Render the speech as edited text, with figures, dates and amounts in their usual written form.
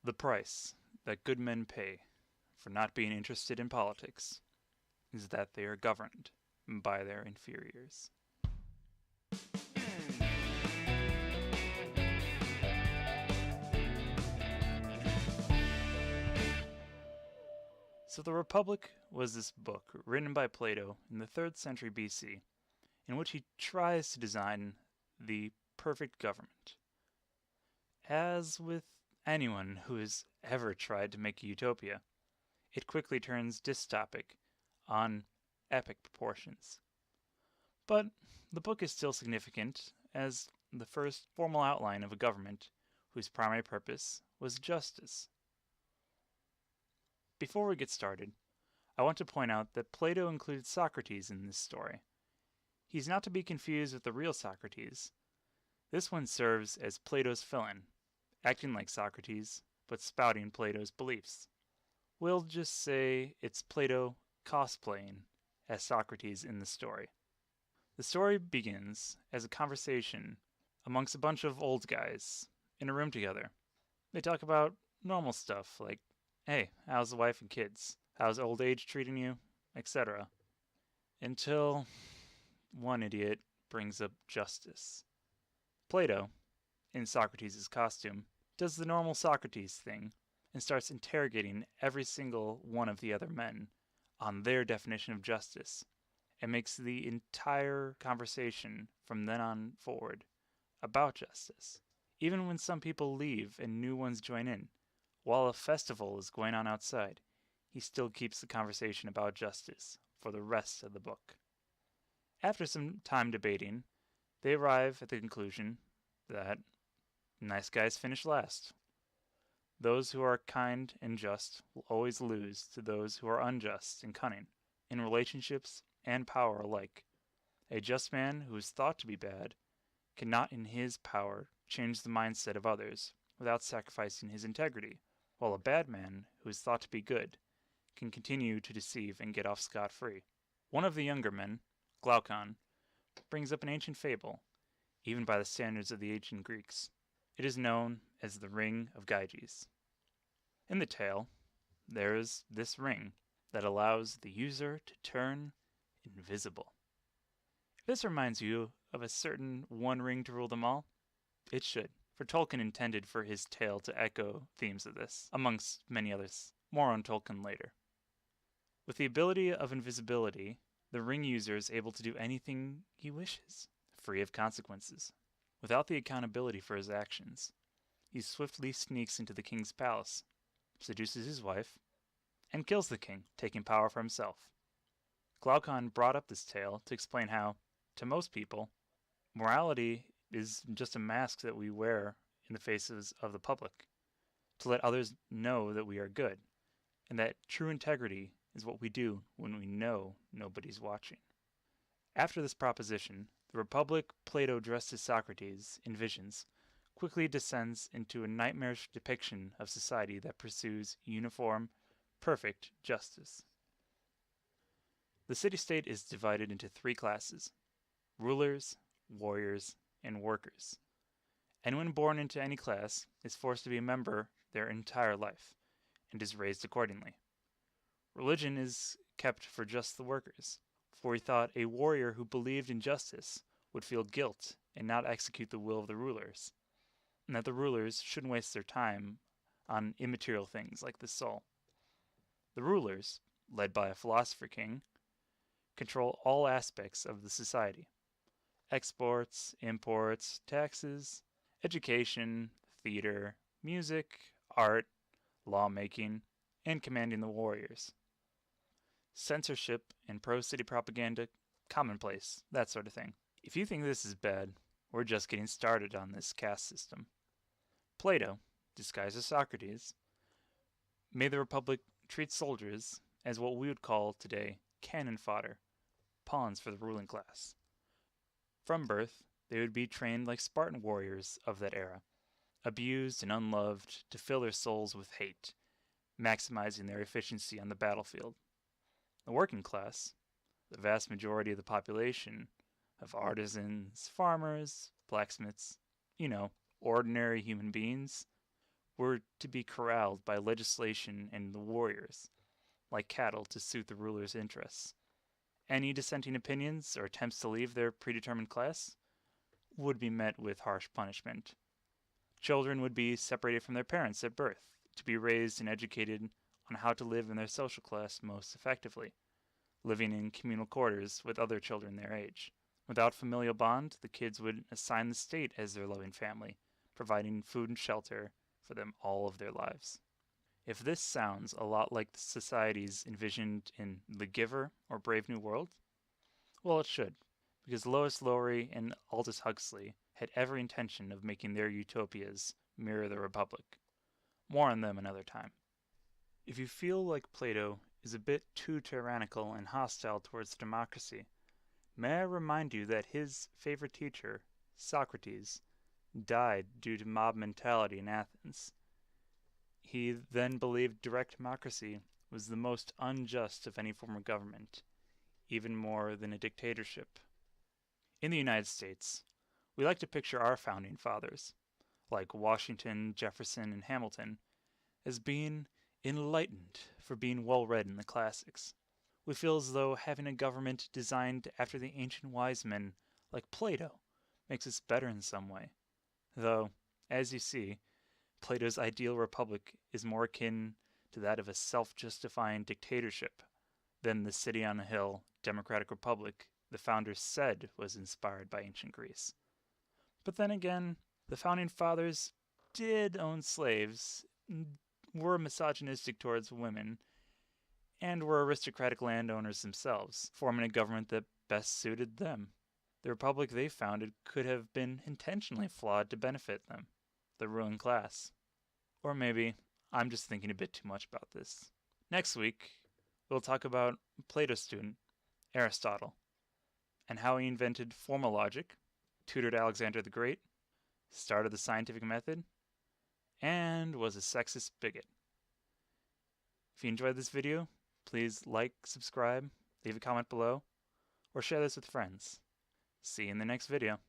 The price that good men pay for not being interested in politics is that they are governed by their inferiors. So the Republic was this book written by Plato in the 3rd century BC, in which he tries to design the perfect government. As with anyone who has ever tried to make a utopia, it quickly turns dystopic on epic proportions. But the book is still significant as the first formal outline of a government whose primary purpose was justice. Before we get started, I want to point out that Plato included Socrates in this story. He's not to be confused with the real Socrates. This one serves as Plato's fill-in, acting like Socrates, but spouting Plato's beliefs. We'll just say it's Plato cosplaying as Socrates in the story. The story begins as a conversation amongst a bunch of old guys in a room together. They talk about normal stuff like, hey, how's the wife and kids? How's old age treating you? Etc. Until one idiot brings up justice. Plato, in Socrates' costume, does the normal Socrates thing and starts interrogating every single one of the other men on their definition of justice, and makes the entire conversation from then on forward about justice. Even when some people leave and new ones join in, while a festival is going on outside, he still keeps the conversation about justice for the rest of the book. After some time debating, they arrive at the conclusion that nice guys finish last. Those who are kind and just will always lose to those who are unjust and cunning, in relationships and power alike. A just man who is thought to be bad cannot in his power change the mindset of others without sacrificing his integrity, while a bad man who is thought to be good can continue to deceive and get off scot-free. One of the younger men, Glaucon, brings up an ancient fable, even by the standards of the ancient Greeks. It is known as the Ring of Gyges. In the tale, there is this ring that allows the user to turn invisible. If this reminds you of a certain one ring to rule them all, it should, for Tolkien intended for his tale to echo themes of this, amongst many others. More on Tolkien later. With the ability of invisibility, the ring user is able to do anything he wishes, free of consequences. Without the accountability for his actions, he swiftly sneaks into the king's palace, seduces his wife, and kills the king, taking power for himself. Glaucon brought up this tale to explain how, to most people, morality is just a mask that we wear in the faces of the public, to let others know that we are good, and that true integrity is what we do when we know nobody's watching. After this proposition, the Republic Plato dressed as Socrates in visions quickly descends into a nightmarish depiction of society that pursues uniform, perfect justice. The city-state is divided into 3 classes: rulers, warriors, and workers. Anyone born into any class is forced to be a member their entire life, and is raised accordingly. Religion is kept for just the workers, for he thought a warrior who believed in justice would feel guilt and not execute the will of the rulers, and that the rulers shouldn't waste their time on immaterial things like the soul. The rulers, led by a philosopher king, control all aspects of the society: exports, imports, taxes, education, theater, music, art, lawmaking, and commanding the warriors. Censorship and pro-city propaganda, commonplace, that sort of thing. If you think this is bad, we're just getting started on this caste system. Plato, disguised as Socrates, made the Republic treat soldiers as what we would call today cannon fodder, pawns for the ruling class. From birth, they would be trained like Spartan warriors of that era, abused and unloved to fill their souls with hate, maximizing their efficiency on the battlefield. The working class, the vast majority of the population of artisans, farmers, blacksmiths, ordinary human beings, were to be corralled by legislation and the warriors, like cattle to suit the ruler's interests. Any dissenting opinions or attempts to leave their predetermined class would be met with harsh punishment. Children would be separated from their parents at birth to be raised and educated on how to live in their social class most effectively, living in communal quarters with other children their age. Without familial bond, the kids would assign the state as their loving family, providing food and shelter for them all of their lives. If this sounds a lot like the societies envisioned in The Giver or Brave New World, well, it should, because Lois Lowry and Aldous Huxley had every intention of making their utopias mirror the Republic. More on them another time. If you feel like Plato is a bit too tyrannical and hostile towards democracy, may I remind you that his favorite teacher, Socrates, died due to mob mentality in Athens. He then believed direct democracy was the most unjust of any form of government, even more than a dictatorship. In the United States, we like to picture our founding fathers, like Washington, Jefferson, and Hamilton, as being enlightened for being well read in the classics. We feel as though having a government designed after the ancient wise men, like Plato, makes us better in some way. Though, as you see, Plato's ideal republic is more akin to that of a self-justifying dictatorship than the city on a hill democratic republic the founders said was inspired by ancient Greece. But then again, the founding fathers did own slaves, were misogynistic towards women, and were aristocratic landowners themselves, forming a government that best suited them. The republic they founded could have been intentionally flawed to benefit them, the ruling class. Or maybe I'm just thinking a bit too much about this. Next week, we'll talk about Plato's student, Aristotle, and how he invented formal logic, tutored Alexander the Great, started the scientific method, and was a sexist bigot. If you enjoyed this video, please like, subscribe, leave a comment below, or share this with friends. See you in the next video.